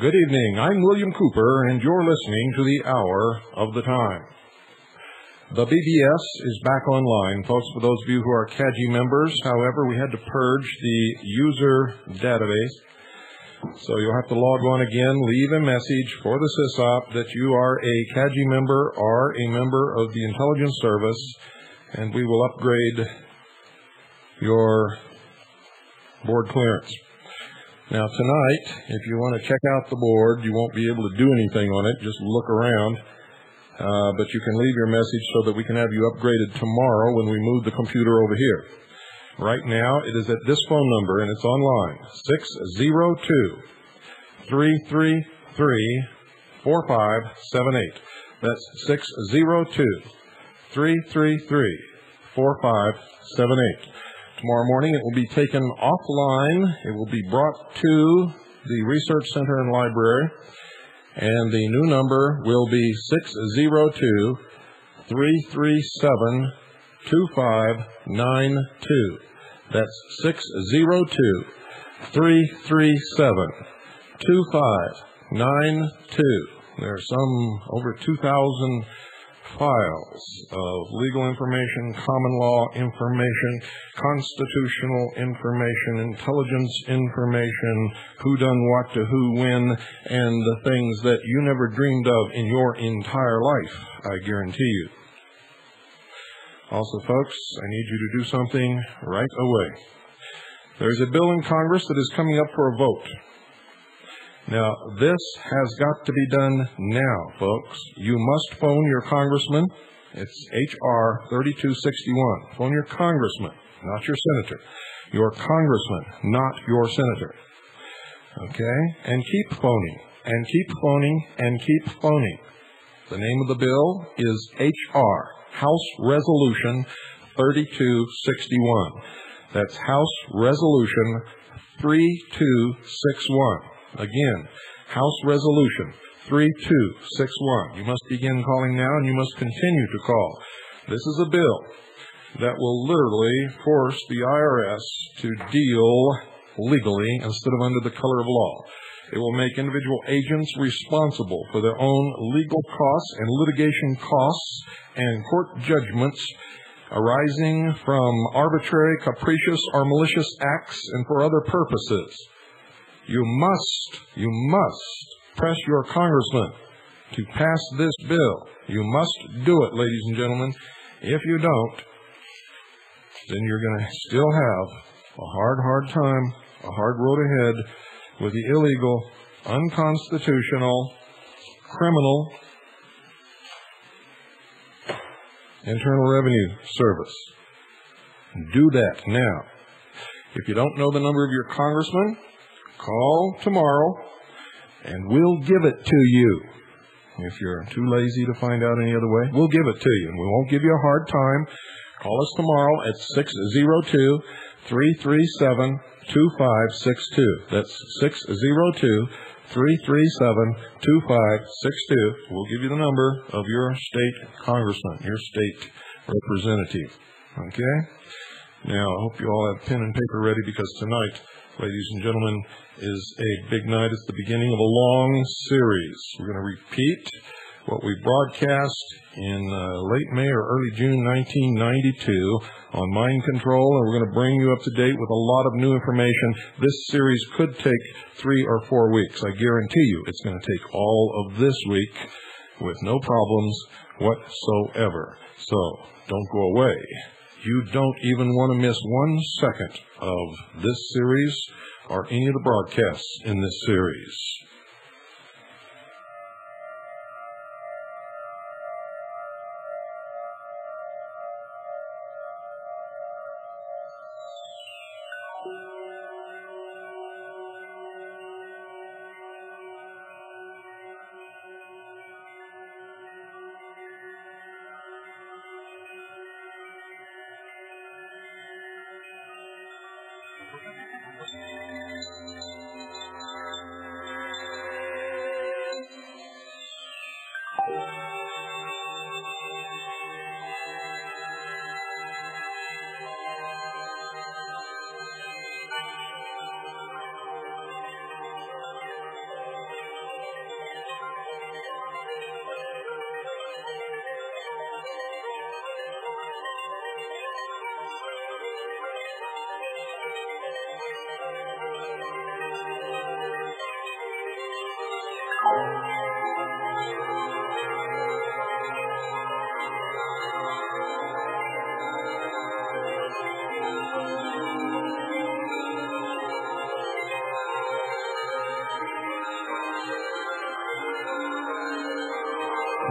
Good evening. I'm William Cooper, and you're listening to the Hour of the Time. The BBS is back online, folks, for those of you who are CAGI members. However, we had to purge the user database, so you'll have to log on again, leave a message for the SysOp that you are a CAGI member or a member of the intelligence service, and we will upgrade your board clearance. Now, tonight, if you want to check out the board, you won't be able to do anything on it. Just look around. But you can leave your message so that we can have you upgraded tomorrow when we move the computer over here. Right now, it is at this phone number, and it's online, 602-333-4578. That's 602-333-4578. Tomorrow morning, it will be taken offline. It will be brought to the Research Center and Library. And the new number will be 602-337-2592. That's 602-337-2592. There are some over 2,000 files of legal information, common law information, constitutional information, intelligence information, who done what to who when, and the things that you never dreamed of in your entire life, I guarantee you. Also, folks, I need you to do something right away. There's a bill in Congress that is coming up for a vote. Now, this has got to be done now, folks. You must phone your congressman. It's H.R. 3261. Phone your congressman, not your senator. Your congressman, not your senator. Okay? And keep phoning, and keep phoning, and keep phoning. The name of the bill is H.R. House Resolution 3261. That's House Resolution 3261. Again, House Resolution 3261. You must begin calling now, and you must continue to call. This is a bill that will literally force the IRS to deal legally instead of under the color of law. It will make individual agents responsible for their own legal costs and litigation costs and court judgments arising from arbitrary, capricious, or malicious acts and for other purposes. You must press your congressman to pass this bill. You must do it, ladies and gentlemen. If you don't, then you're going to still have a hard time, a hard road ahead with the illegal, unconstitutional, criminal Internal Revenue Service. Do that now. If you don't know the number of your congressman, call tomorrow, and we'll give it to you. If you're too lazy to find out any other way, we'll give it to you, and we won't give you a hard time. Call us tomorrow at 602-337-2562. That's 602-337-2562. We'll give you the number of your state congressman, your state representative. Okay? Now, I hope you all have pen and paper ready, because tonight, ladies and gentlemen, is a big night. It's the beginning of a long series. We're going to repeat what we broadcast in late May or early June 1992 on mind control, and we're going to bring you up to date with a lot of new information. This series could take 3 or 4 weeks. I guarantee you it's going to take all of this week with no problems whatsoever. So don't go away. You don't even want to miss 1 second of this series or any of the broadcasts in this series.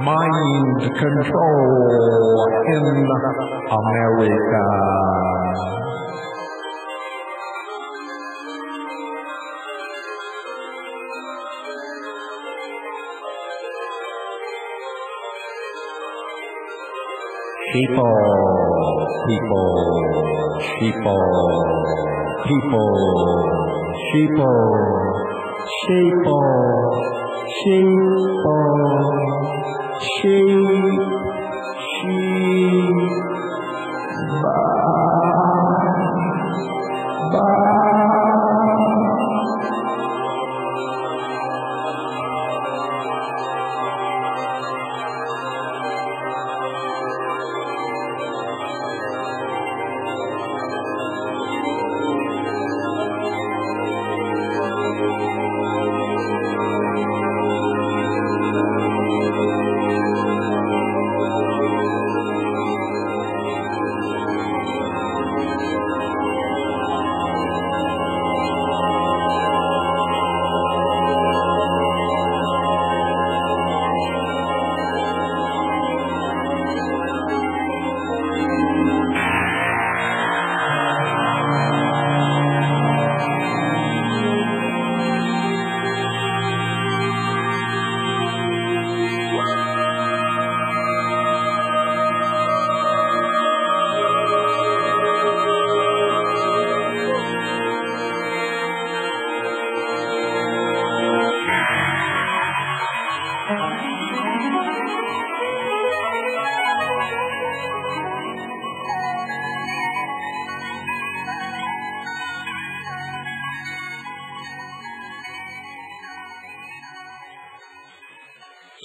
Mind control in America. People,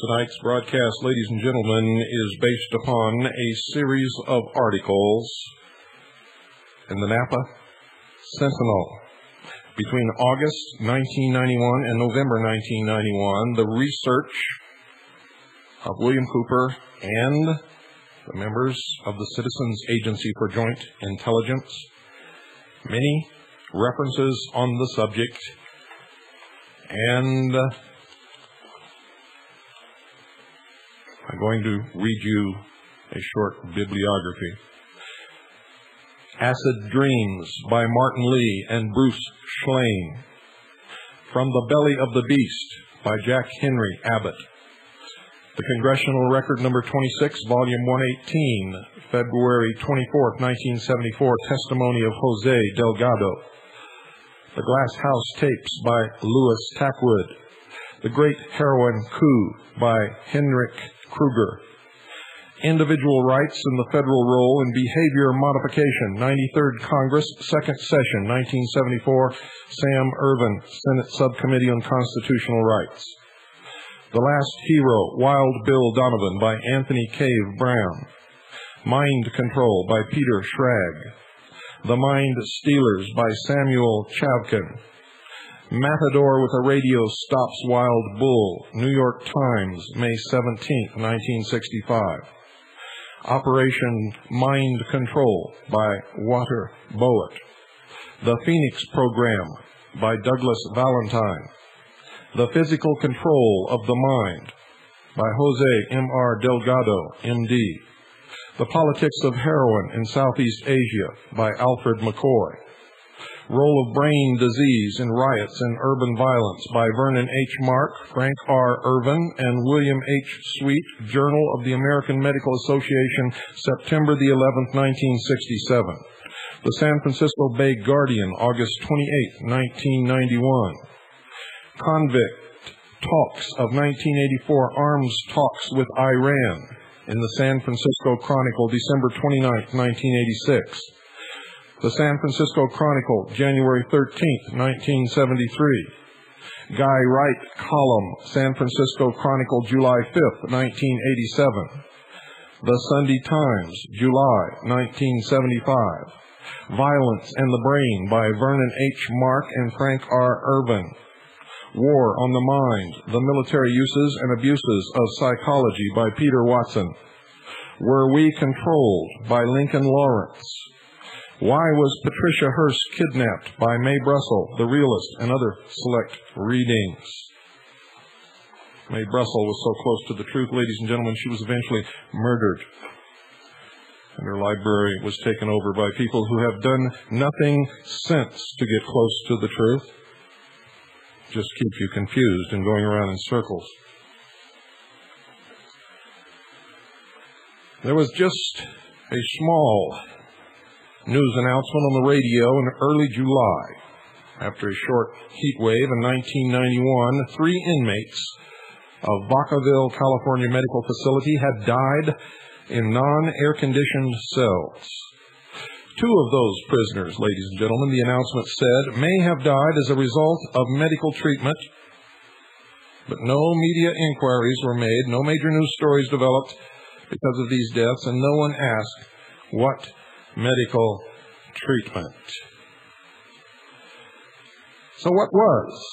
Tonight's broadcast, ladies and gentlemen, is based upon a series of articles in the Napa Sentinel. Between August 1991 and November 1991, the research of William Cooper and the members of the Citizens Agency for Joint Intelligence, many references on the subject, and I'm going to read you a short bibliography. Acid Dreams by Martin Lee and Bruce Schlain. From the Belly of the Beast by Jack Henry Abbott. The Congressional Record number 26, volume 118, February 24, 1974, testimony of Jose Delgado. The Glass House Tapes by Louis Tackwood. The Great Heroin Coup by Henrik Kruger. Individual Rights and the Federal Role in Behavior Modification, 93rd Congress, 2nd Session, 1974, Sam Ervin, Senate Subcommittee on Constitutional Rights. The Last Hero, Wild Bill Donovan by Anthony Cave Brown. Mind Control by Peter Schrag. The Mind Stealers by Samuel Chavkin. Matador with a radio stops wild bull. New York Times, May 17, 1965. Operation Mind Control by Walter Bowitt. The Phoenix Program by Douglas Valentine. The Physical Control of the Mind by Jose M.R. Delgado, M.D. The Politics of Heroin in Southeast Asia by Alfred McCoy. Role of Brain Disease in Riots and Urban Violence by Vernon H. Mark, Frank R. Irvin, and William H. Sweet, Journal of the American Medical Association, September the 11th, 1967. The San Francisco Bay Guardian, August 28, 1991. Convict Talks of 1984 Arms Talks with Iran in the San Francisco Chronicle, December 29, 1986. The San Francisco Chronicle, January 13, 1973. Guy Wright column, San Francisco Chronicle, July 5, 1987. The Sunday Times, July 1975. Violence and the Brain by Vernon H. Mark and Frank R. Irvin. War on the Mind, The Military Uses and Abuses of Psychology by Peter Watson. Were We Controlled by Lincoln Lawrence. Why Was Patricia Hearst Kidnapped by Mae Brussell, The Realist, and other select readings. Mae Brussell was so close to the truth, ladies and gentlemen, she was eventually murdered. And her library was taken over by people who have done nothing since to get close to the truth. Just keep you confused and going around in circles. There was just a small news announcement on the radio in early July. After a short heat wave in 1991, 3 inmates of Vacaville, California Medical Facility had died in non-air-conditioned cells. 2 of those prisoners, ladies and gentlemen, the announcement said, may have died as a result of medical treatment, but no media inquiries were made, no major news stories developed because of these deaths, and no one asked what medical treatment. So what was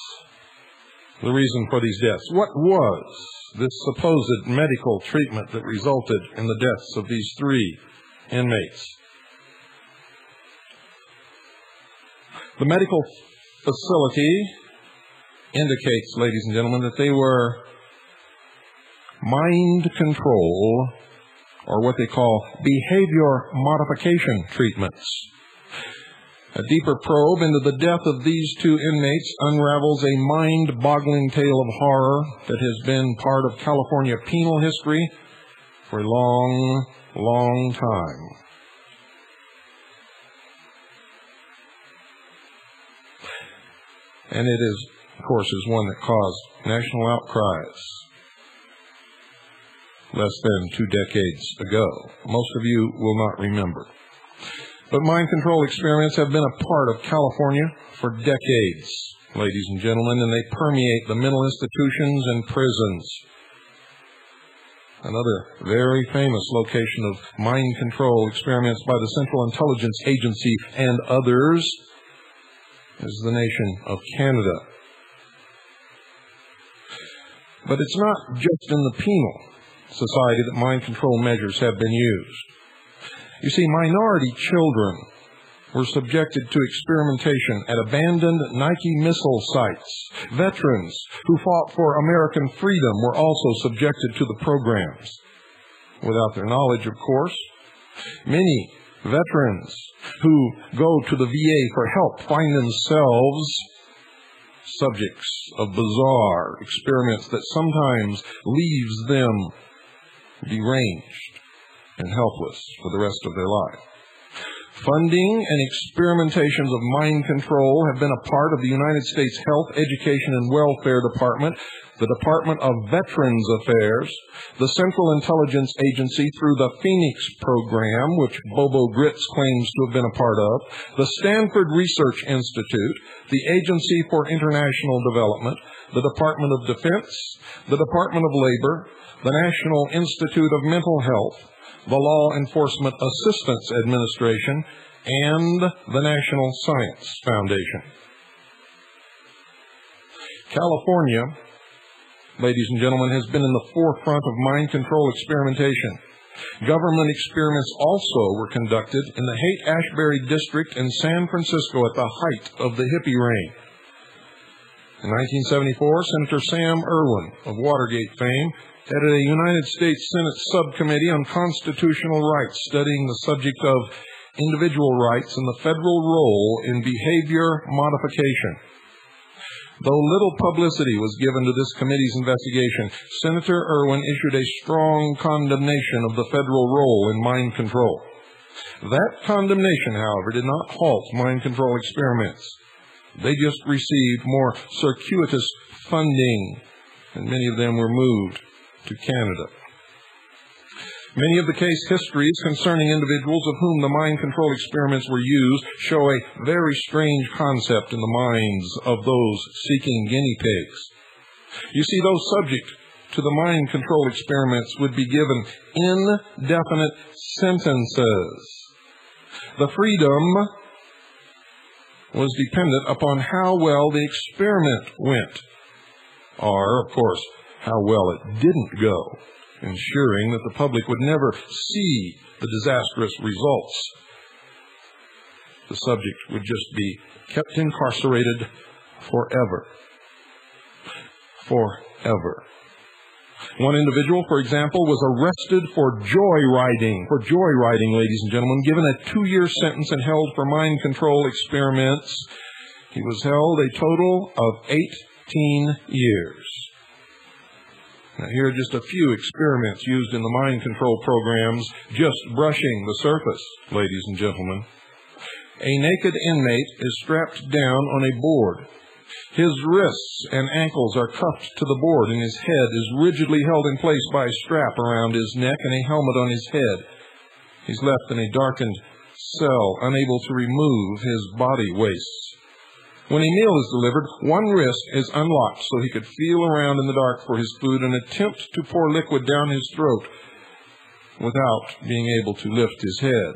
the reason for these deaths? What was this supposed medical treatment that resulted in the deaths of these 3 inmates? The medical facility indicates, ladies and gentlemen, that they were mind control, or what they call behavior modification treatments. A deeper probe into the death of these 2 inmates unravels a mind-boggling tale of horror that has been part of California penal history for a long, long time. And it is, of course, one that caused national outcries less than 2 decades ago. Most of you will not remember. But mind control experiments have been a part of California for decades, ladies and gentlemen, and they permeate the mental institutions and prisons. Another very famous location of mind control experiments by the Central Intelligence Agency and others is the nation of Canada. But it's not just in the penal society that mind control measures have been used. You see, minority children were subjected to experimentation at abandoned Nike missile sites. Veterans who fought for American freedom were also subjected to the programs. Without their knowledge, of course. Many veterans who go to the VA for help find themselves subjects of bizarre experiments that sometimes leaves them deranged and helpless for the rest of their life. Funding and experimentations of mind control have been a part of the United States Health, Education, and Welfare Department, the Department of Veterans Affairs, the Central Intelligence Agency through the Phoenix Program, which Bobo Gritz claims to have been a part of, the Stanford Research Institute, the Agency for International Development, the Department of Defense, the Department of Labor, the National Institute of Mental Health, the Law Enforcement Assistance Administration, and the National Science Foundation. California, ladies and gentlemen, has been in the forefront of mind control experimentation. Government experiments also were conducted in the Haight-Ashbury district in San Francisco at the height of the hippie reign. In 1974, Senator Sam Erwin of Watergate fame headed a United States Senate subcommittee on constitutional rights studying the subject of individual rights and the federal role in behavior modification. Though little publicity was given to this committee's investigation, Senator Erwin issued a strong condemnation of the federal role in mind control. That condemnation, however, did not halt mind control experiments. They just received more circuitous funding, and many of them were moved to Canada. Many of the case histories concerning individuals of whom the mind control experiments were used show a very strange concept in the minds of those seeking guinea pigs. You see, those subject to the mind control experiments would be given indefinite sentences. The freedom was dependent upon how well the experiment went, or, of course, how well it didn't go, ensuring that the public would never see the disastrous results. The subject would just be kept incarcerated forever. Forever. One individual, for example, was arrested for joyriding, ladies and gentlemen, given a 2-year sentence and held for mind control experiments. He was held a total of 18 years. Now, here are just a few experiments used in the mind control programs, just brushing the surface, ladies and gentlemen. A naked inmate is strapped down on a board. His wrists and ankles are cuffed to the board, and his head is rigidly held in place by a strap around his neck and a helmet on his head. He's left in a darkened cell, unable to remove his body wastes. When a meal is delivered, one wrist is unlocked so he could feel around in the dark for his food and attempt to pour liquid down his throat without being able to lift his head.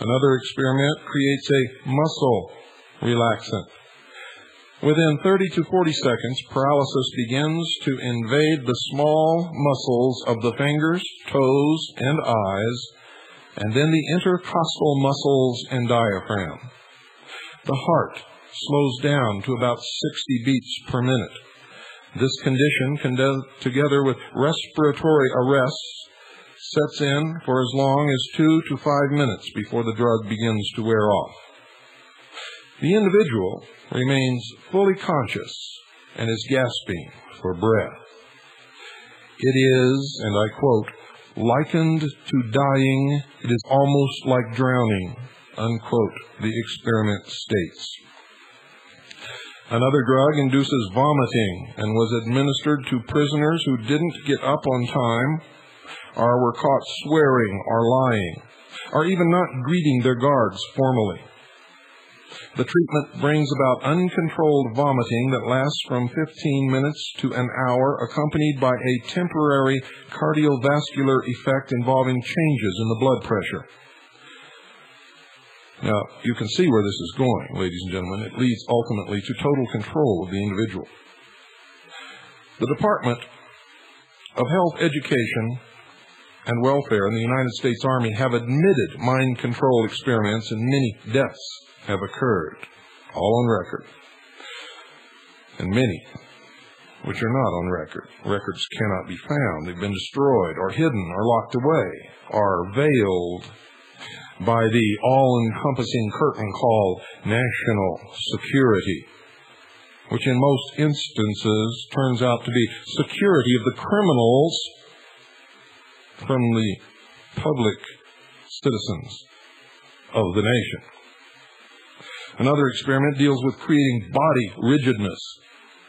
Another experiment creates a muscle relaxant. Within 30 to 40 seconds, paralysis begins to invade the small muscles of the fingers, toes, and eyes, and then the intercostal muscles and diaphragm. The heart slows down to about 60 beats per minute. This condition, together with respiratory arrests, sets in for as long as 2 to 5 minutes before the drug begins to wear off. The individual remains fully conscious and is gasping for breath. It is, and I quote, likened to dying. It is almost like drowning, unquote, the experiment states. Another drug induces vomiting and was administered to prisoners who didn't get up on time or were caught swearing or lying, or even not greeting their guards formally. The treatment brings about uncontrolled vomiting that lasts from 15 minutes to an hour, accompanied by a temporary cardiovascular effect involving changes in the blood pressure. Now, you can see where this is going, ladies and gentlemen. It leads ultimately to total control of the individual. The Department of Health, Education, and Welfare in the United States Army have admitted mind control experiments, and many deaths have occurred, all on record. And many which are not on record. Records cannot be found. They've been destroyed or hidden or locked away or veiled by the all-encompassing curtain called national security, which in most instances turns out to be security of the criminals from the public citizens of the nation. Another experiment deals with creating body rigidness,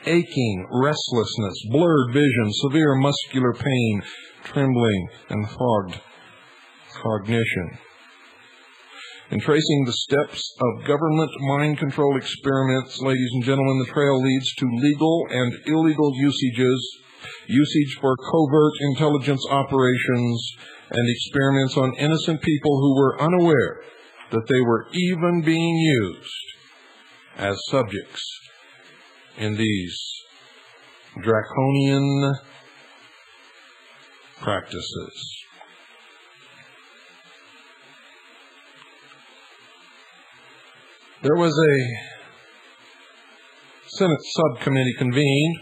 aching, restlessness, blurred vision, severe muscular pain, trembling, and fogged cognition. In tracing the steps of government mind control experiments, ladies and gentlemen, the trail leads to legal and illegal usage for covert intelligence operations, and experiments on innocent people who were unaware that they were even being used as subjects in these draconian practices. There was a Senate subcommittee convened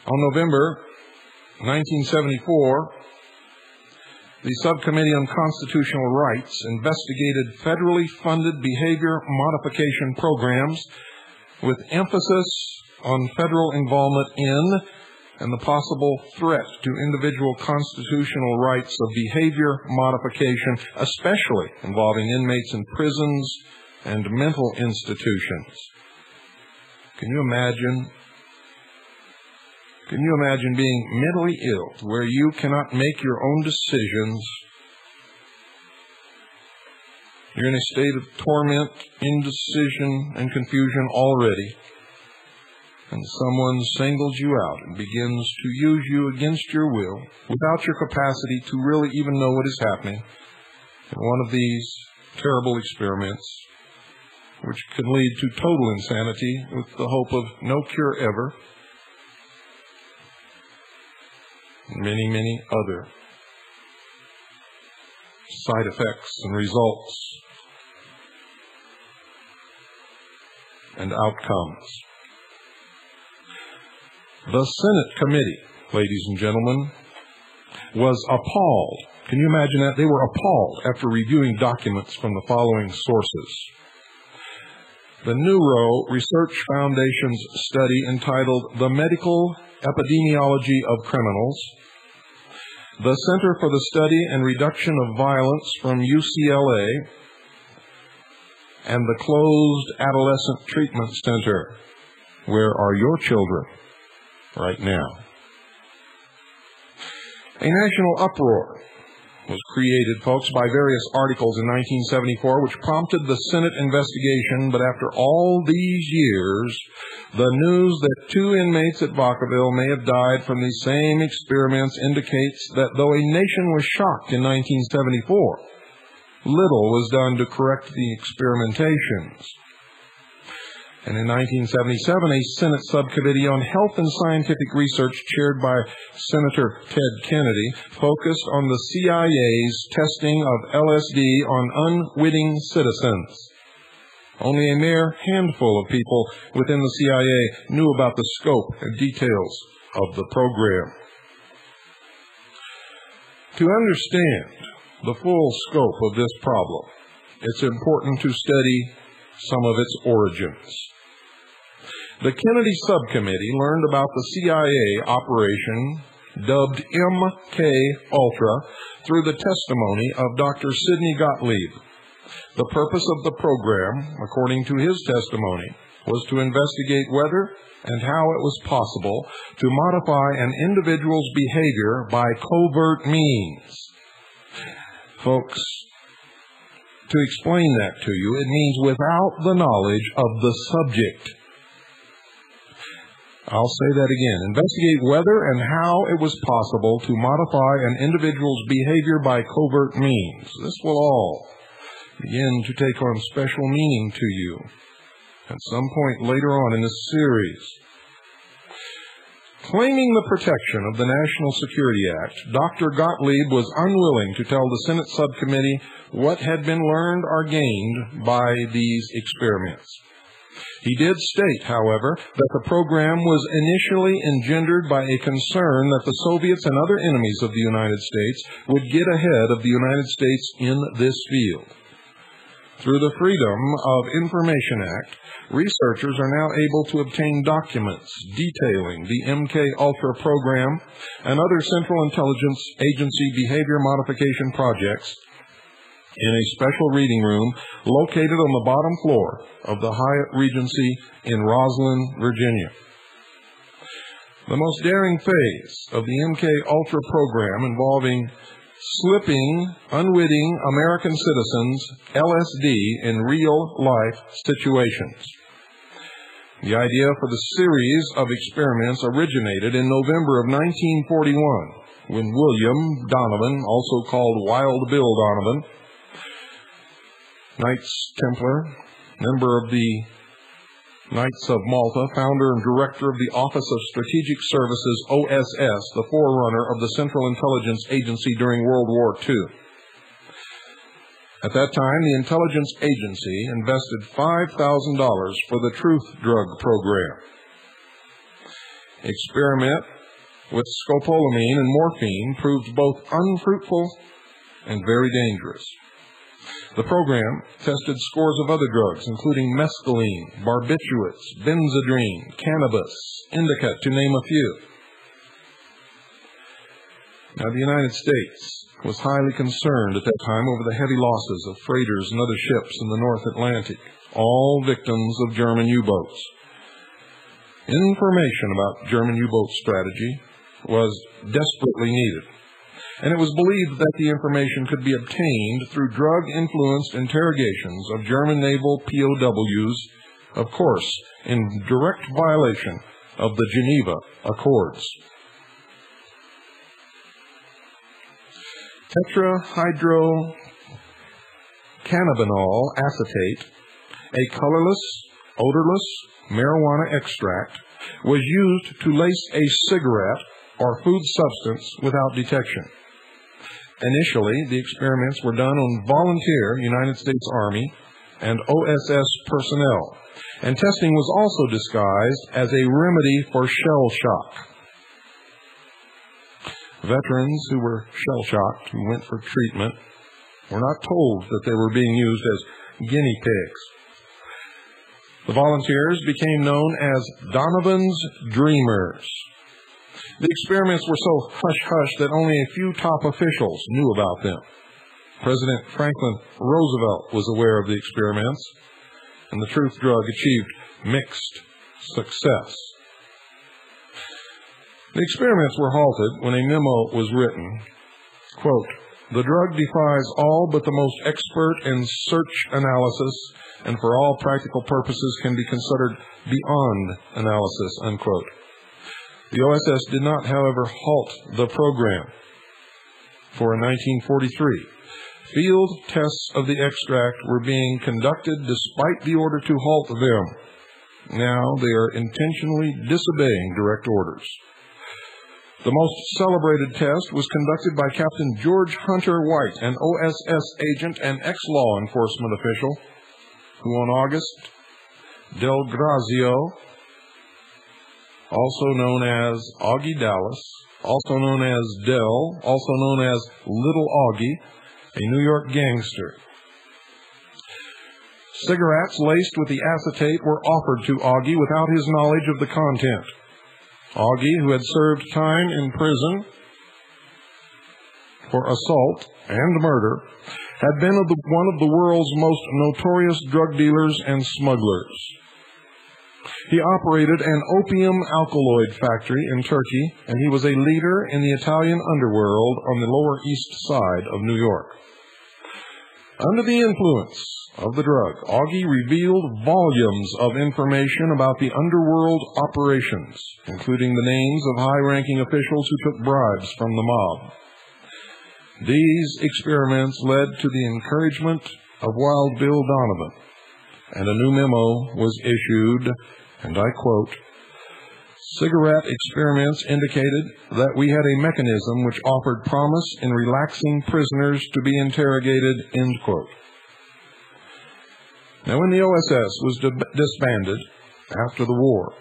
on November 1974. The Subcommittee on Constitutional Rights investigated federally funded behavior modification programs with emphasis on federal involvement in and the possible threat to individual constitutional rights of behavior modification, especially involving inmates in prisons and mental institutions. Can you imagine being mentally ill to where you cannot make your own decisions? You're in a state of torment, indecision, and confusion already. And someone singles you out and begins to use you against your will, without your capacity to really even know what is happening, in one of these terrible experiments, which can lead to total insanity with the hope of no cure ever, and many, many other side effects and results and outcomes. The Senate committee, ladies and gentlemen, was appalled. Can you imagine that? They were appalled after reviewing documents from the following sources. The Neuro Research Foundation's study entitled The Medical Epidemiology of Criminals, the Center for the Study and Reduction of Violence from UCLA, and the Closed Adolescent Treatment Center. Where are your children right now? A national uproar was created, folks, by various articles in 1974, which prompted the Senate investigation. But after all these years, the news that 2 inmates at Vacaville may have died from these same experiments indicates that though a nation was shocked in 1974, little was done to correct the experimentations. And in 1977, a Senate subcommittee on health and scientific research chaired by Senator Ted Kennedy focused on the CIA's testing of LSD on unwitting citizens. Only a mere handful of people within the CIA knew about the scope and details of the program. To understand the full scope of this problem, it's important to study some of its origins. The Kennedy Subcommittee learned about the CIA operation, dubbed MK Ultra, through the testimony of Dr. Sidney Gottlieb. The purpose of the program, according to his testimony, was to investigate whether and how it was possible to modify an individual's behavior by covert means. Folks, to explain that to you, it means without the knowledge of the subject. I'll say that again. Investigate whether and how it was possible to modify an individual's behavior by covert means. This will all begin to take on special meaning to you at some point later on in this series. Claiming the protection of the National Security Act, Dr. Gottlieb was unwilling to tell the Senate subcommittee what had been learned or gained by these experiments. He did state, however, that the program was initially engendered by a concern that the Soviets and other enemies of the United States would get ahead of the United States in this field. Through the Freedom of Information Act, researchers are now able to obtain documents detailing the MK Ultra program and other Central Intelligence Agency behavior modification projects in a special reading room located on the bottom floor of the Hyatt Regency in Roslyn, Virginia. The most daring phase of the MK Ultra program involving slipping unwitting American citizens LSD in real-life situations. The idea for the series of experiments originated in November of 1941 when William Donovan, also called Wild Bill Donovan, Knights Templar, member of the Knights of Malta, founder and director of the Office of Strategic Services, OSS, the forerunner of the Central Intelligence Agency during World War II. At that time, the intelligence agency invested $5,000 for the Truth Drug Program. Experiment with scopolamine and morphine proved both unfruitful and very dangerous. The program tested scores of other drugs, including mescaline, barbiturates, benzedrine, cannabis, indica, to name a few. Now, the United States was highly concerned at that time over the heavy losses of freighters and other ships in the North Atlantic, all victims of German U-boats. Information about German U-boat strategy was desperately needed, and it was believed that the information could be obtained through drug-influenced interrogations of German naval POWs, of course, in direct violation of the Geneva Accords. Tetrahydrocannabinol acetate, a colorless, odorless marijuana extract, was used to lace a cigarette or food substance without detection. Initially, the experiments were done on volunteer United States Army and OSS personnel, and testing was also disguised as a remedy for shell shock. Veterans who were shell-shocked, who went for treatment, were not told that they were being used as guinea pigs. The volunteers became known as Donovan's Dreamers. The experiments were so hush-hush that only a few top officials knew about them. President Franklin Roosevelt was aware of the experiments, and the truth drug achieved mixed success. The experiments were halted when a memo was written, quote, "The drug defies all but the most expert in search analysis and for all practical purposes can be considered beyond analysis," unquote. The OSS did not, however, halt the program. For in 1943, field tests of the extract were being conducted despite the order to halt them. Now they are intentionally disobeying direct orders. The most celebrated test was conducted by Captain George Hunter White, an OSS agent and ex-law enforcement official, who on August Del Grazio, also known as Augie Dallas, also known as Del, also known as Little Augie, a New York gangster. Cigarettes laced with the acetate were offered to Augie without his knowledge of the content. Augie, who had served time in prison for assault and murder, had been one of the world's most notorious drug dealers and smugglers. He operated an opium alkaloid factory in Turkey, and he was a leader in the Italian underworld on the Lower East Side of New York. Under the influence of the drug, Augie revealed volumes of information about the underworld operations, including the names of high-ranking officials who took bribes from the mob. These experiments led to the encouragement of Wild Bill Donovan, and a new memo was issued, and I quote, "Cigarette experiments indicated that we had a mechanism which offered promise in relaxing prisoners to be interrogated," end quote. Now, when the OSS was disbanded after the war,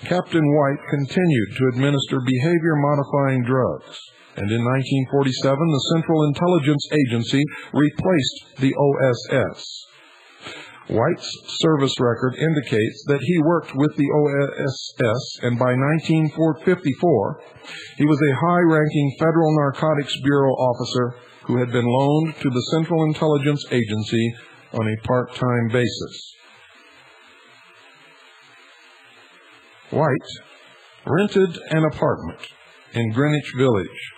Captain White continued to administer behavior-modifying drugs, and in 1947, the Central Intelligence Agency replaced the OSS. White's service record indicates that he worked with the OSS, and by 1954, he was a high-ranking Federal Narcotics Bureau officer who had been loaned to the Central Intelligence Agency on a part-time basis. White rented an apartment in Greenwich Village,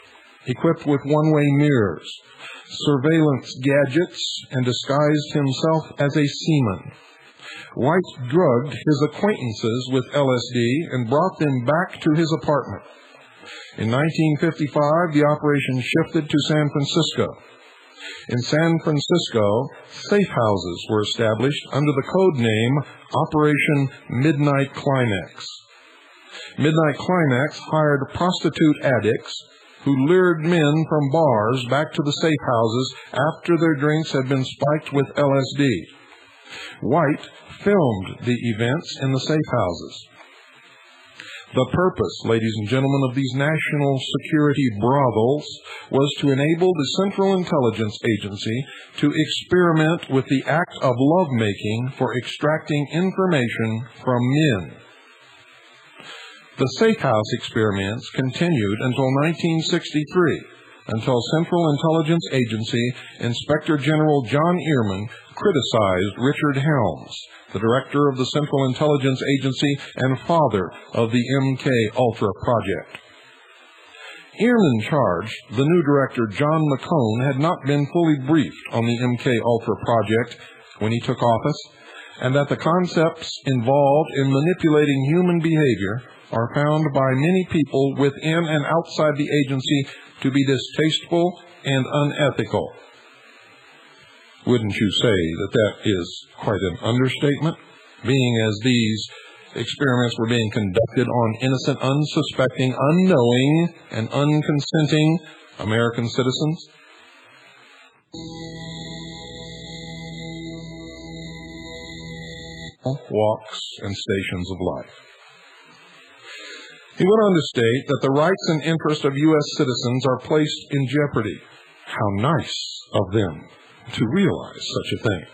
equipped with one-way mirrors, surveillance gadgets, and disguised himself as a seaman. White drugged his acquaintances with LSD and brought them back to his apartment. In 1955, the operation shifted to San Francisco. In San Francisco, safe houses were established under the code name Operation Midnight Climax. Midnight Climax hired prostitute addicts who lured men from bars back to the safe houses after their drinks had been spiked with LSD. White filmed the events in the safe houses. The purpose, ladies and gentlemen, of these national security brothels was to enable the Central Intelligence Agency to experiment with the act of lovemaking for extracting information from men. The safe house experiments continued until 1963, until Central Intelligence Agency Inspector General John Ehrman criticized Richard Helms, the director of the Central Intelligence Agency and father of the MK-Ultra project. Ehrman charged the new director, John McCone, had not been fully briefed on the MK-Ultra project when he took office, and that the concepts involved in manipulating human behavior are found by many people within and outside the agency to be distasteful and unethical. Wouldn't you say that that is quite an understatement, being as these experiments were being conducted on innocent, unsuspecting, unknowing, and unconsenting American citizens? Walks and stations of life. He went on to state that the rights and interests of U.S. citizens are placed in jeopardy. How nice of them to realize such a thing.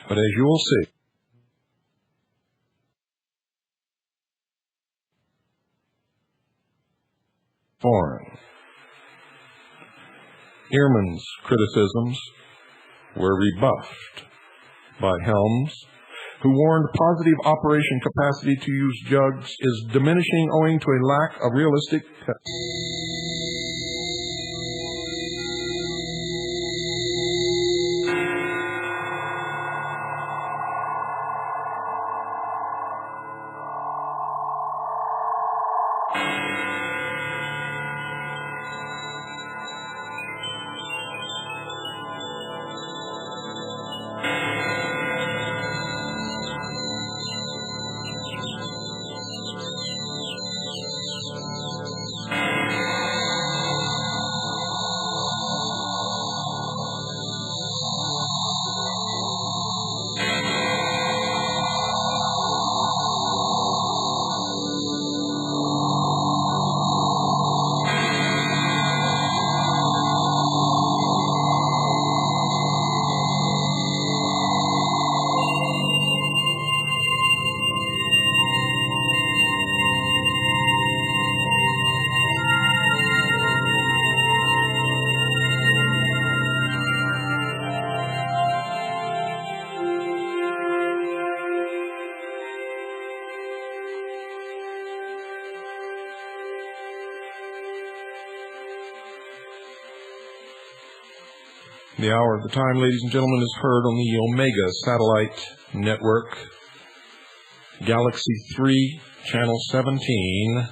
But as you will see, foreign. Ehrman's criticisms were rebuffed by Helms, who warned positive operation capacity to use drugs is diminishing owing to a lack of realistic The hour of the time, ladies and gentlemen, is heard on the Omega satellite network, Galaxy 3, Channel 17,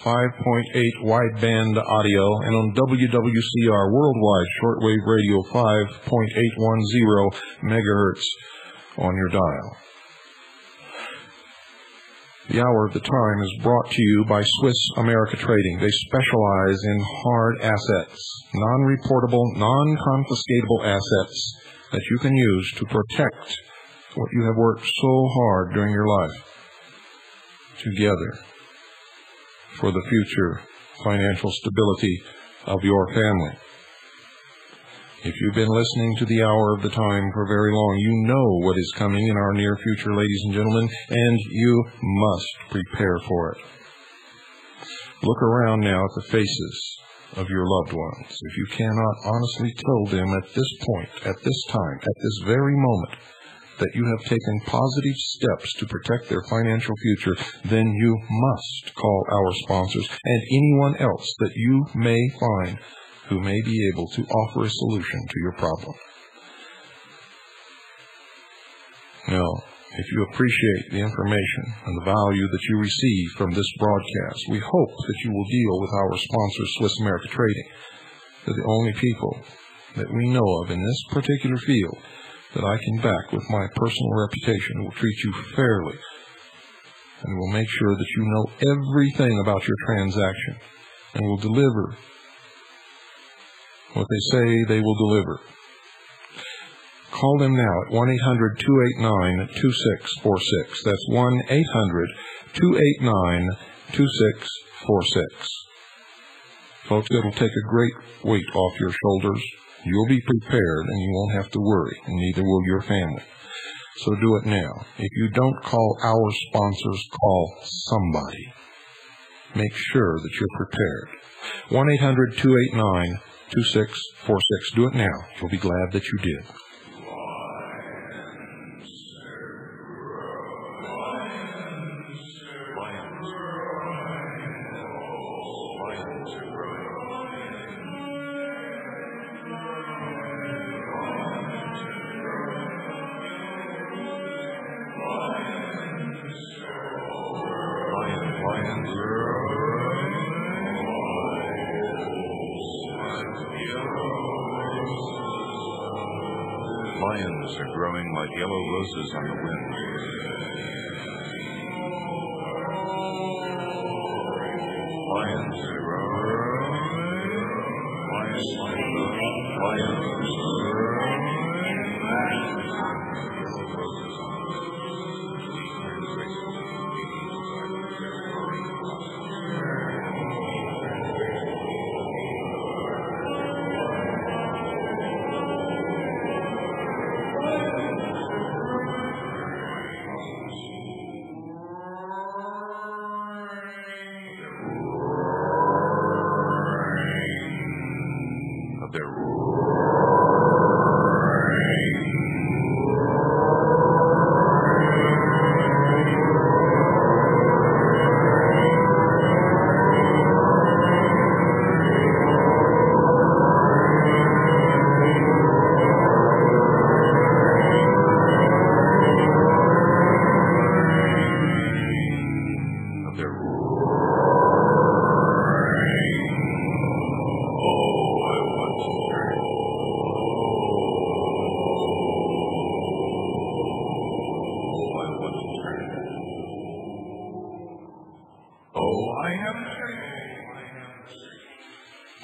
5.8 wideband audio, and on WWCR worldwide shortwave radio 5.810 megahertz on your dial. The hour of the time is brought to you by Swiss America Trading. They specialize in hard assets, non-reportable, non-confiscatable assets that you can use to protect what you have worked so hard during your life together for the future financial stability of your family. If you've been listening to the hour of the time for very long, you know what is coming in our near future, ladies and gentlemen, and you must prepare for it. Look around now at the faces of your loved ones. If you cannot honestly tell them at this point, at this time, at this very moment, that you have taken positive steps to protect their financial future, then you must call our sponsors and anyone else that you may find who may be able to offer a solution to your problem. Now, if you appreciate the information and the value that you receive from this broadcast, we hope that you will deal with our sponsor, Swiss America Trading. They're the only people that we know of in this particular field that I can back with my personal reputation and will treat you fairly and will make sure that you know everything about your transaction and will deliver what they say they will deliver. Call them now at 1-800-289-2646. That's 1-800-289-2646. Folks, it'll take a great weight off your shoulders. You'll be prepared and you won't have to worry, and neither will your family. So do it now. If you don't call our sponsors, call somebody. Make sure that you're prepared. 1-800-289-2646. Do it now. You'll be glad that you did. Lions are growing like yellow roses on the wind. Lions are growing. Lions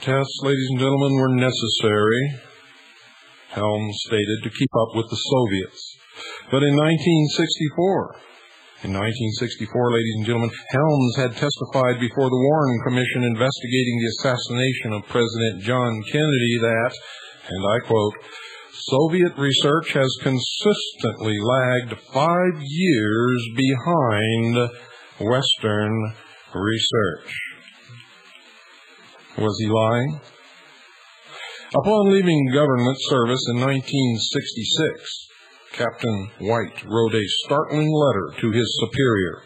Tests, ladies and gentlemen, were necessary, Helms stated, to keep up with the Soviets. But in 1964, ladies and gentlemen, Helms had testified before the Warren Commission investigating the assassination of President John Kennedy that, and I quote, Soviet research has consistently lagged 5 years behind Western research. Was he lying? Upon leaving government service in 1966, Captain White wrote a startling letter to his superior.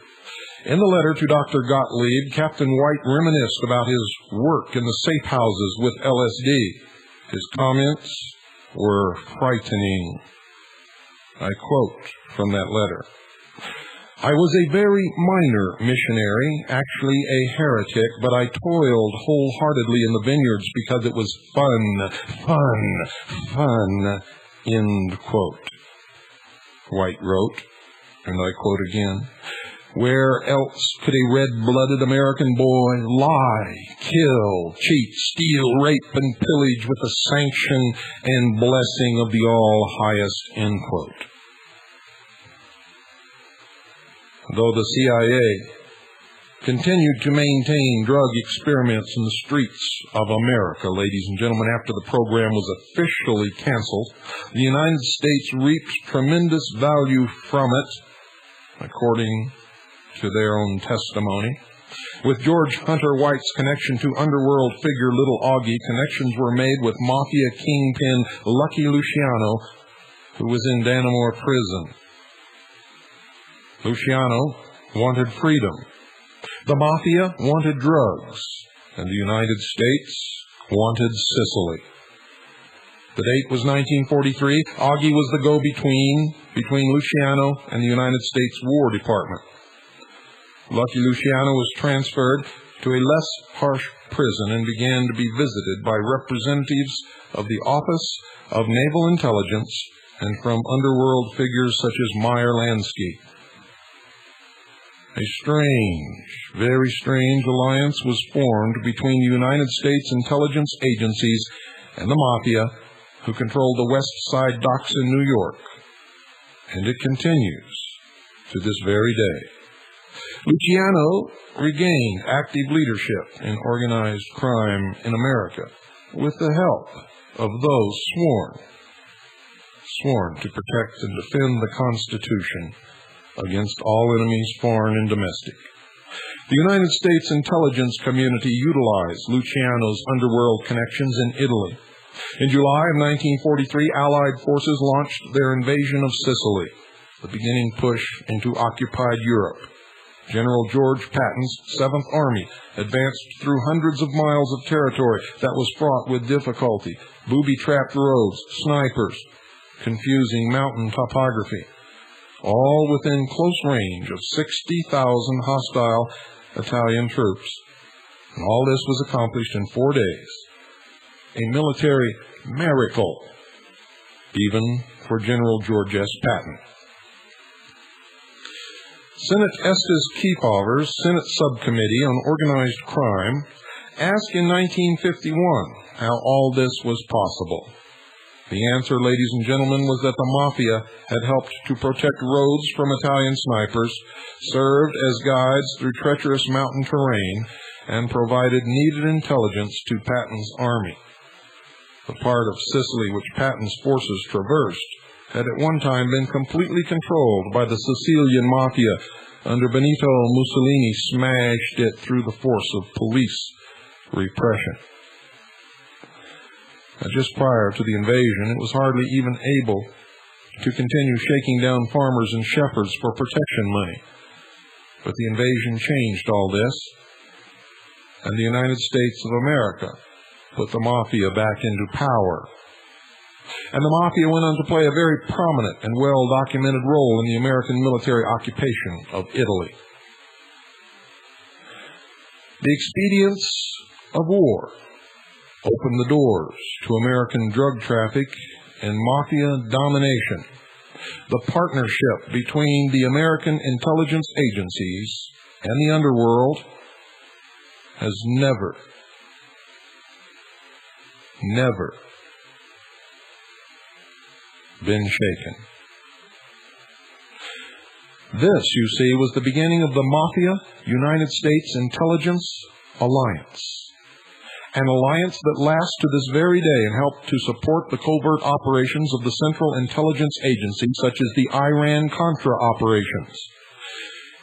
In the letter to Dr. Gottlieb, Captain White reminisced about his work in the safe houses with LSD. His comments were frightening. I quote from that letter. I was a very minor missionary, actually a heretic, but I toiled wholeheartedly in the vineyards because it was fun, end quote. White wrote, and I quote again, where else could a red-blooded American boy lie, kill, cheat, steal, rape, and pillage with the sanction and blessing of the All-Highest, end quote. Though the CIA continued to maintain drug experiments in the streets of America, ladies and gentlemen, after the program was officially canceled, the United States reaped tremendous value from it, according to their own testimony. With George Hunter White's connection to underworld figure Little Augie, connections were made with mafia kingpin Lucky Luciano, who was in Dannemora prison. Luciano wanted freedom. The mafia wanted drugs. And the United States wanted Sicily. The date was 1943. Augie was the go-between between Luciano and the United States War Department. Lucky Luciano was transferred to a less harsh prison and began to be visited by representatives of the Office of Naval Intelligence and from underworld figures such as Meyer Lansky. A strange, very strange alliance was formed between the United States intelligence agencies and the Mafia, who controlled the West Side docks in New York. And it continues to this very day. Luciano regained active leadership in organized crime in America with the help of those sworn to protect and defend the Constitution against all enemies, foreign and domestic. The United States intelligence community utilized Luciano's underworld connections in Italy. In July of 1943, Allied forces launched their invasion of Sicily, the beginning push into occupied Europe. General George Patton's 7th Army advanced through hundreds of miles of territory that was fraught with difficulty, booby-trapped roads, snipers, confusing mountain topography, all within close range of 60,000 hostile Italian troops. And all this was accomplished in 4 days. A military miracle, even for General George S. Patton. Senate Estes Kefauver's Senate Subcommittee on Organized Crime asked in 1951 how all this was possible. The answer, ladies and gentlemen, was that the Mafia had helped to protect roads from Italian snipers, served as guides through treacherous mountain terrain, and provided needed intelligence to Patton's army. The part of Sicily which Patton's forces traversed had at one time been completely controlled by the Sicilian Mafia. Under Benito Mussolini smashed it through the force of police repression. Just prior to the invasion, it was hardly even able to continue shaking down farmers and shepherds for protection money. But the invasion changed all this, and the United States of America put the Mafia back into power. And the Mafia went on to play a very prominent and well-documented role in the American military occupation of Italy. The expedients of war opened the doors to American drug traffic and Mafia domination. The partnership between the American intelligence agencies and the underworld has never been shaken. This, you see, was the beginning of the Mafia-United States Intelligence Alliance, an alliance that lasts to this very day and helped to support the covert operations of the Central Intelligence Agency, such as the Iran-Contra operations.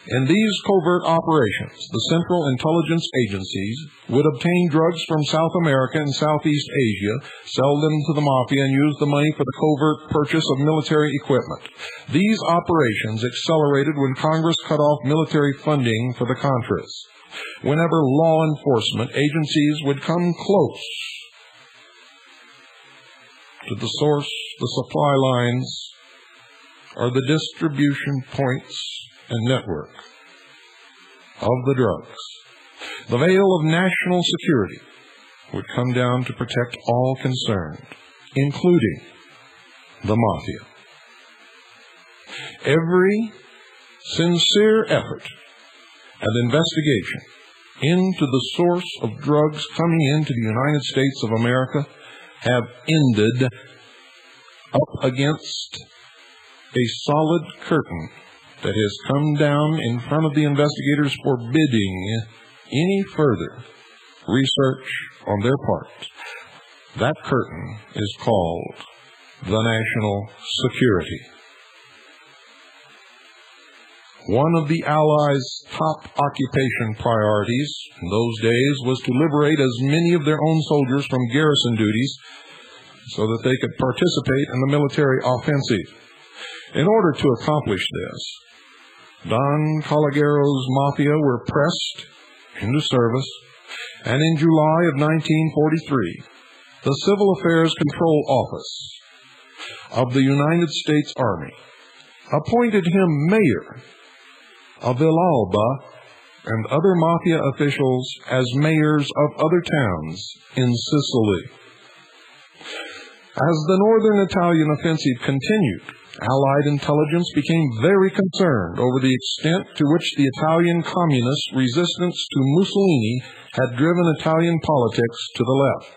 In these covert operations, the Central Intelligence Agencies would obtain drugs from South America and Southeast Asia, sell them to the Mafia, and use the money for the covert purchase of military equipment. These operations accelerated when Congress cut off military funding for the Contras. Whenever law enforcement agencies would come close to the source, the supply lines, or the distribution points and network of the drugs, the veil of national security would come down to protect all concerned, including the Mafia. Every sincere effort and investigation into the source of drugs coming into the United States of America have ended up against a solid curtain that has come down in front of the investigators, forbidding any further research on their part. That curtain is called the national security. One of the Allies' top occupation priorities in those days was to liberate as many of their own soldiers from garrison duties so that they could participate in the military offensive. In order to accomplish this, Don Callegaro's Mafia were pressed into service, and in July of 1943, the Civil Affairs Control Office of the United States Army appointed him mayor of Villalba, and other mafia officials as mayors of other towns in Sicily. As the northern Italian offensive continued, Allied intelligence became very concerned over the extent to which the Italian communist resistance to Mussolini had driven Italian politics to the left.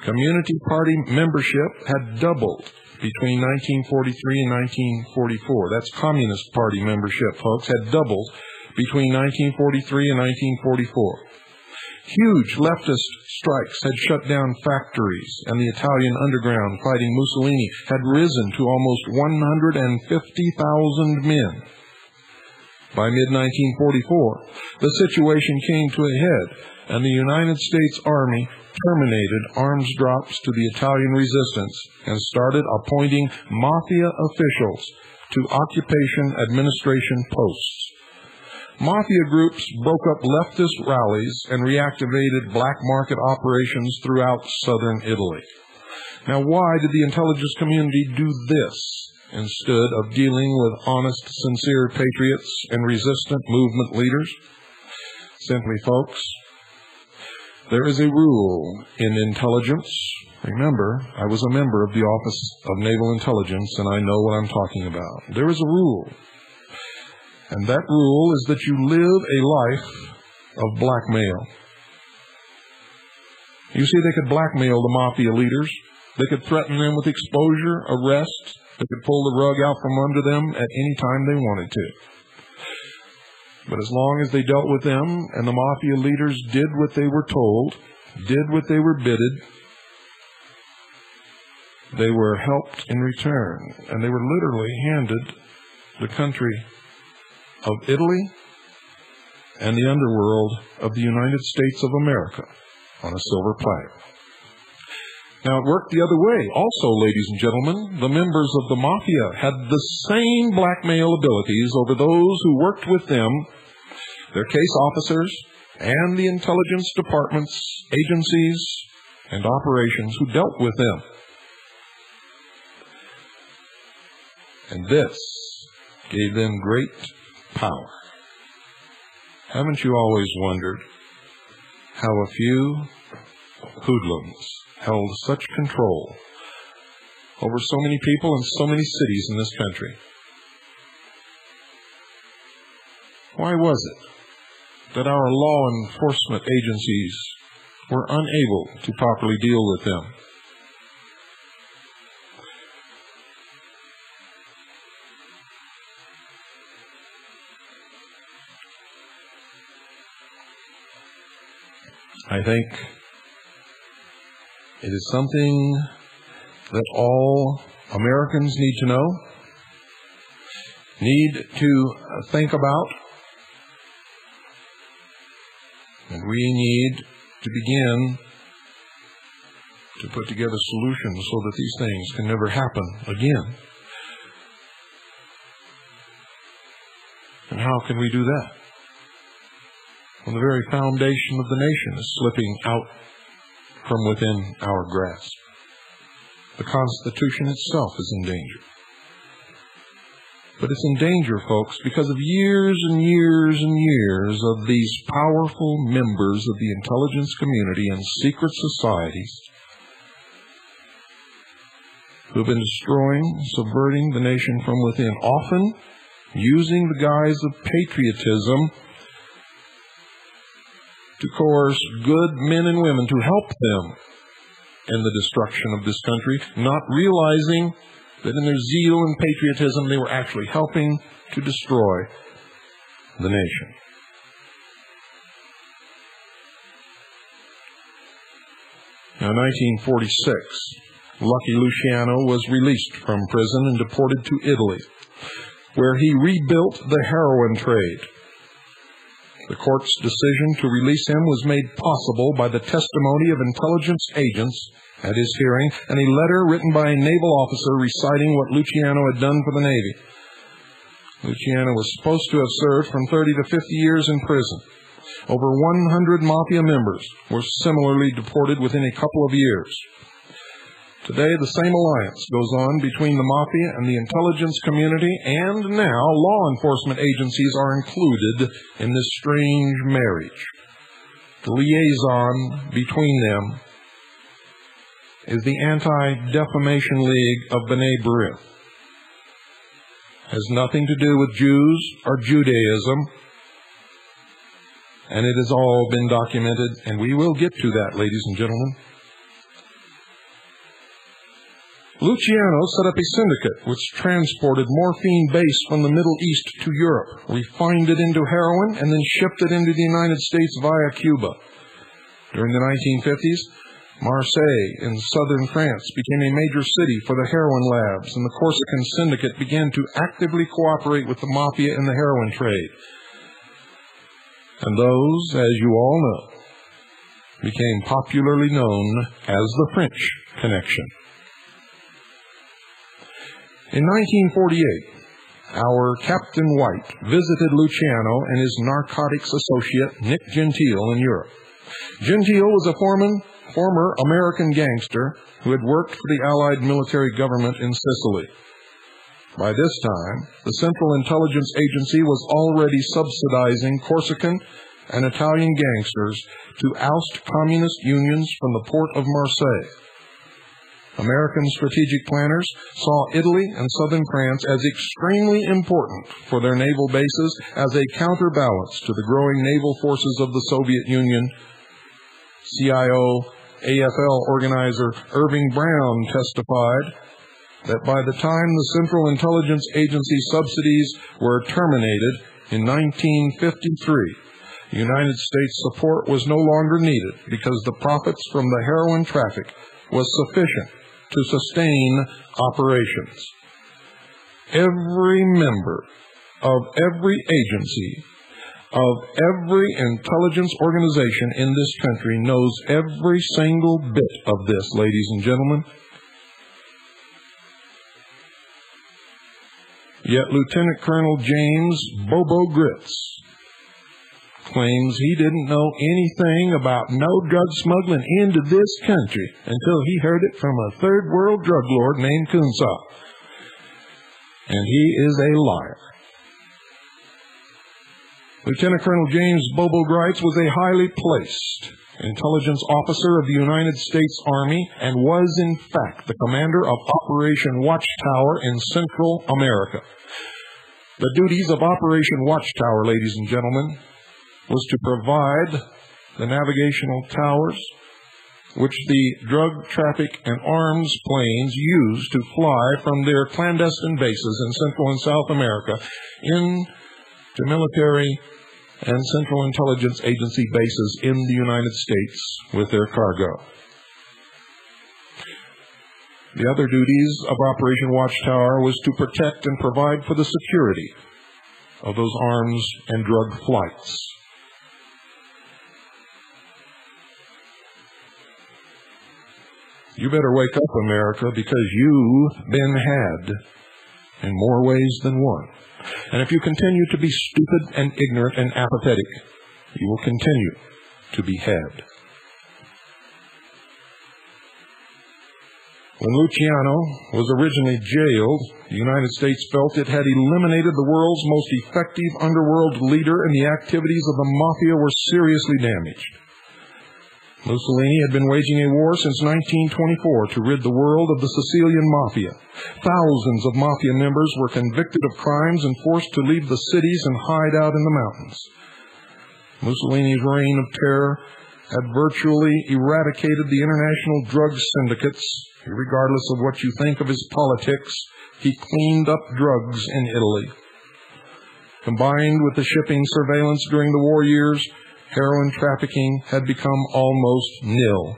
Community Party membership had doubled between 1943 and 1944. That's Communist Party membership, folks, had doubled between 1943 and 1944. Huge leftist strikes had shut down factories, and the Italian underground fighting Mussolini had risen to almost 150,000 men. By mid-1944, the situation came to a head, and the United States Army terminated arms drops to the Italian resistance and started appointing mafia officials to occupation administration posts. Mafia groups broke up leftist rallies and reactivated black market operations throughout southern Italy. Now, why did the intelligence community do this instead of dealing with honest, sincere patriots and resistant movement leaders? Simply, folks, there is a rule in intelligence. Remember, I was a member of the Office of Naval Intelligence, and I know what I'm talking about. There is a rule. And that rule is that you live a life of blackmail. You see, they could blackmail the mafia leaders. They could threaten them with exposure, arrest. They could pull the rug out from under them at any time they wanted to. But as long as they dealt with them and the mafia leaders did what they were told, did what they were bidded, they were helped in return. And they were literally handed the country of Italy and the underworld of the United States of America on a silver platter. Now, it worked the other way. Also, ladies and gentlemen, the members of the mafia had the same blackmail abilities over those who worked with them, their case officers, and the intelligence departments, agencies, and operations who dealt with them. And this gave them great power. Haven't you always wondered how a few hoodlums held such control over so many people and so many cities in this country? Why was it that our law enforcement agencies were unable to properly deal with them? I think it is something that all Americans need to know, need to think about, and we need to begin to put together solutions so that these things can never happen again. And how can we do that? When the very foundation of the nation is slipping out from within our grasp. The Constitution itself is in danger. But it's in danger, folks, because of years and years and years of these powerful members of the intelligence community and secret societies who have been destroying, subverting the nation from within, often using the guise of patriotism to coerce good men and women to help them in the destruction of this country, not realizing that in their zeal and patriotism they were actually helping to destroy the nation. Now, in 1946, Lucky Luciano was released from prison and deported to Italy, where he rebuilt the heroin trade. The court's decision to release him was made possible by the testimony of intelligence agents at his hearing and a letter written by a naval officer reciting what Luciano had done for the Navy. Luciano was supposed to have served from 30 to 50 years in prison. Over 100 mafia members were similarly deported within a couple of years. Today, the same alliance goes on between the mafia and the intelligence community, and now law enforcement agencies are included in this strange marriage. The liaison between them is the Anti-Defamation League of B'nai B'rith. Has nothing to do with Jews or Judaism, and it has all been documented, and we will get to that, ladies and gentlemen. Luciano set up a syndicate which transported morphine base from the Middle East to Europe, refined it into heroin, and then shipped it into the United States via Cuba. During the 1950s, Marseille in southern France became a major city for the heroin labs, and the Corsican syndicate began to actively cooperate with the mafia in the heroin trade. And those, as you all know, became popularly known as the French Connection. In 1948, our Captain White visited Luciano and his narcotics associate, Nick Gentile, in Europe. Gentile was a former American gangster who had worked for the Allied military government in Sicily. By this time, the Central Intelligence Agency was already subsidizing Corsican and Italian gangsters to oust communist unions from the port of Marseille. American strategic planners saw Italy and southern France as extremely important for their naval bases as a counterbalance to the growing naval forces of the Soviet Union. CIO AFL organizer Irving Brown testified that by the time the Central Intelligence Agency subsidies were terminated in 1953, the United States support was no longer needed because the profits from the heroin traffic was sufficient to sustain operations. Every member of every agency, of every intelligence organization in this country knows every single bit of this, ladies and gentlemen. Yet Lieutenant Colonel James Bobo Gritz claims he didn't know anything about no drug smuggling into this country until he heard it from a third world drug lord named Kunsa. And he is a liar. Lieutenant Colonel James Bobo Gritz was a highly placed intelligence officer of the United States Army and was in fact the commander of Operation Watchtower in Central America. The duties of Operation Watchtower, ladies and gentlemen, was to provide the navigational towers which the drug traffic and arms planes used to fly from their clandestine bases in Central and South America into military and Central Intelligence Agency bases in the United States with their cargo. The other duties of Operation Watchtower was to protect and provide for the security of those arms and drug flights. You better wake up, America, because you've been had in more ways than one. And if you continue to be stupid and ignorant and apathetic, you will continue to be had. When Luciano was originally jailed, the United States felt it had eliminated the world's most effective underworld leader, and the activities of the mafia were seriously damaged. Mussolini had been waging a war since 1924 to rid the world of the Sicilian mafia. Thousands of mafia members were convicted of crimes and forced to leave the cities and hide out in the mountains. Mussolini's reign of terror had virtually eradicated the international drug syndicates. Regardless of what you think of his politics, he cleaned up drugs in Italy. Combined with the shipping surveillance during the war years, heroin trafficking had become almost nil.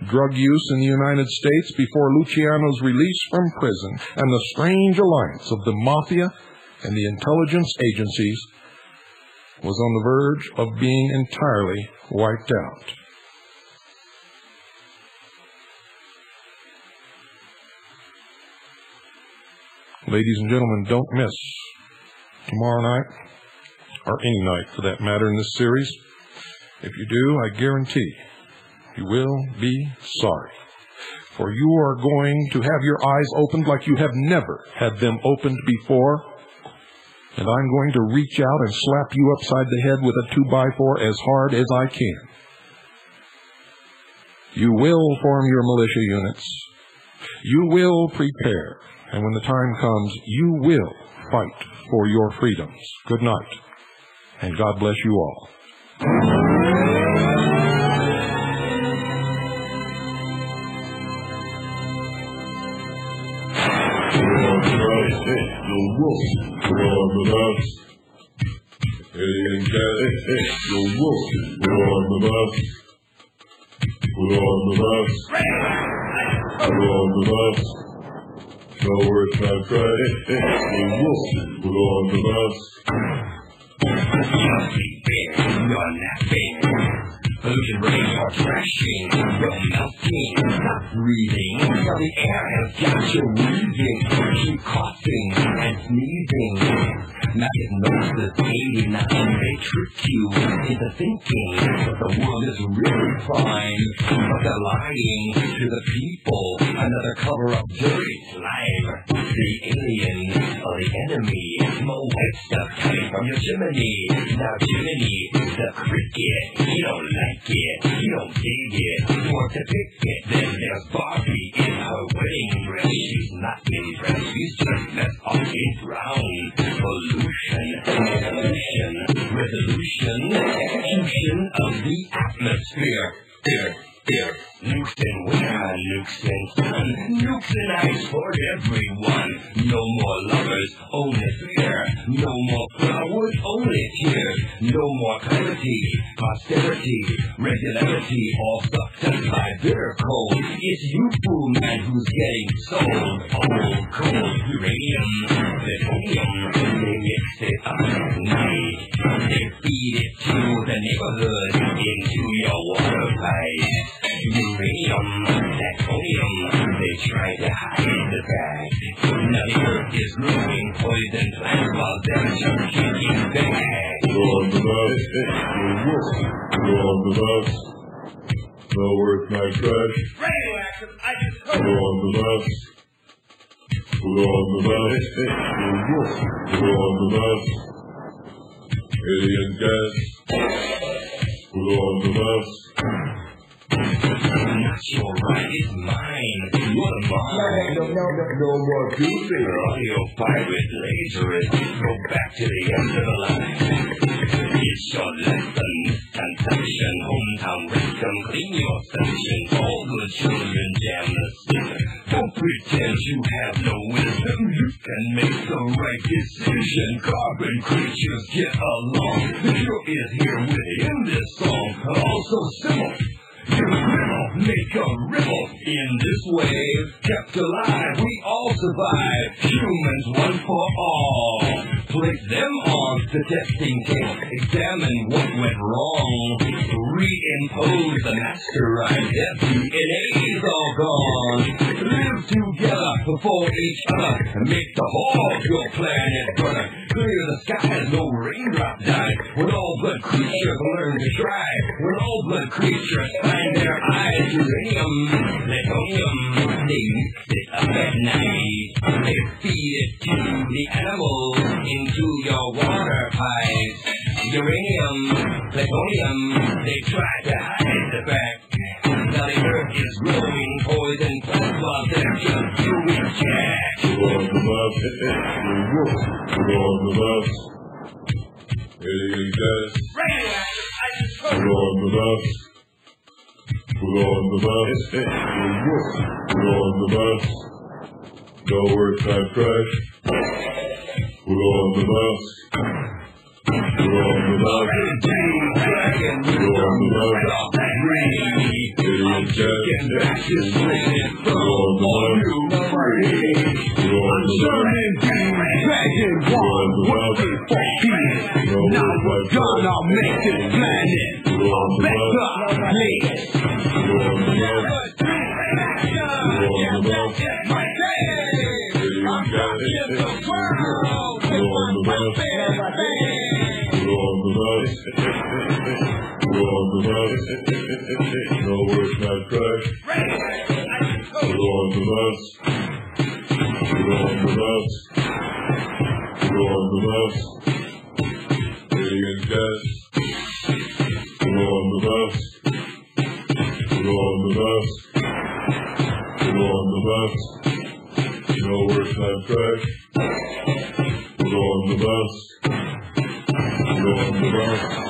Drug use in the United States before Luciano's release from prison and the strange alliance of the mafia and the intelligence agencies was on the verge of being entirely wiped out. Ladies and gentlemen, don't miss tomorrow night, or any night for that matter in this series. If you do, I guarantee you will be sorry. For you are going to have your eyes opened like you have never had them opened before. And I'm going to reach out and slap you upside the head with a 2x4 as hard as I can. You will form your militia units. You will prepare. And when the time comes, you will fight for your freedoms. Good night. And God bless you all. No words not cry. Put on the mask. You're napping. Pollution rays are crashing. You're melting. Stop breathing. The air has got you breathing. Keep coughing and sneezing. Hypnosis 89, they trick you into thinking that the world is really fine, but they're lying to the people. Another cover up dirty slime. The alien or the enemy. More white stuff coming from your chimney. Now Jiminy, the cricket, you don't like it, you don't dig it, you want to pick it. Then there's Barbie in her wedding dress. She's not impressed, she's just messed up and drowned. Pollution, resolution, execution of the atmosphere. Nukes and winter, nukes and sun, nukes and ice for everyone. No more lovers, only fear. No more flowers, only tears. No more clarity, posterity, regularity, all sucked up by bitter cold. It's you, fool man, who's getting sold. Old, cold uranium, plutonium, they mix it up at night. They feed it to the neighborhood, into your water pipes. Uranium, plutonium, they try to hide the fact. Now the earth is growing poison plants while they're just kicking back. Put on the mask. Put on the mask. No words not crash. Radioactive, I just Put on the mask. Put on the mask. Put on the mask. Alien gas. Put on the mask. Not your right, it's mine. You're mine. No more goofy. Audio pirate laserist. Go back to the end of the line. It's your lesson. Consumption, hometown wisdom. Clean your section. All good children jam the system. Don't pretend you have no wisdom. You can make the right decision. Carbon creatures get along. The truth is here within this song. Also simple. You will make a ripple in this wave. Kept alive, we all survive. Humans, one for all. Place them on the testing table. Examine what went wrong. Reimpose the masterized. DNA's all gone. Live together before each other. And make the whole your planet burn. Clear the skies, no raindrop dies. When all blood creatures learn to thrive. When all blood creatures find their eyes. Uranium, plutonium, they mix it up at night. They feed it to the animals into your water pipes. Uranium, plutonium, they try to hide the fact. Now the earth is growing poison plants while they're just doing jack. Put on the mask. Put on the mask. Alien gas. Radioactive, I just Put on the mask. Put on the mask. Put on the mask. No words not crash. Put on the mask. Put on the mask. Put on the mask. Alien gas. Put on the mask. Put on the mask. Now we're gonna make this planet a better place. Put on the mask. Put on the mask. Put on the mask. No work, not trash. Put on the mask. Put on the mask. Put on the mask. Alien cast. Put on the mask. Put on the mask. Put on the mask. No work, not trash. Put on the mask. Put on the mask.